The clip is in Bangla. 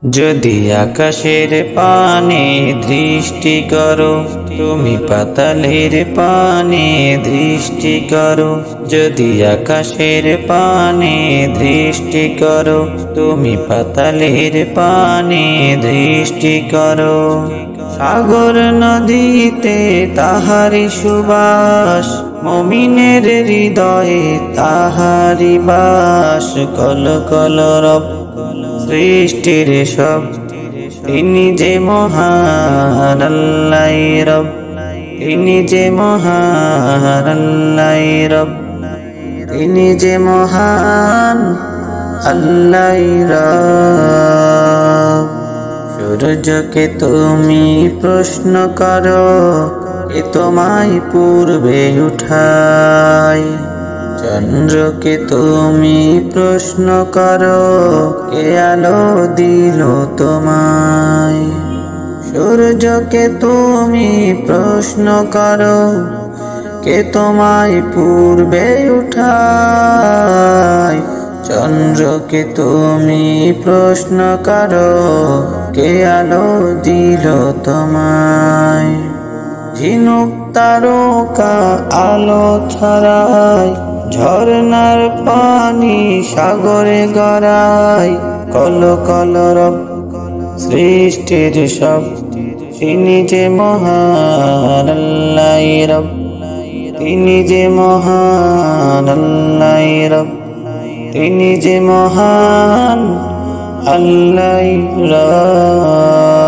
যদি আকাশের পানে দৃষ্টি করো, তুমি পাতালের পানে দৃষ্টি করো। যদি আকাশের পানে দৃষ্টি করো, তুমি পাতালের পানে দৃষ্টি করো। সাগর নদীতে তাহারি সুবাস, মুমিনের হৃদয়ে তাহারি বাস। কল কল রব সৃষ্টির সব, তিনি যে মহান আল্লাহ রব, তিনি যে মহান আল্লাহ রব, তিনি যে মহান আল্লাহ রব। সূর্যকে তুমি প্রশ্ন করো, এ তোমায় পূর্বে উঠায়। চন্দ্রকে তুমি প্রশ্ন করো, কে আলো দিল তোমায়। সূর্যকে তুমি প্রশ্ন করো, কে তোমায় পূর্বে উঠায়। চন্দ্রকে তুমি প্রশ্ন করো, কে আলো দিল তোমায়। ঝিনুক তারকা আলো ছড়ায়, ঝরনার পানি সাগরে গড়ায়। কল কল রব সৃষ্টির সব, তিনি যে মহান আল্লাহ রব, তিনি যে মহান আল্লাহ রব, তিনি যে মহান আল্লাহ রব।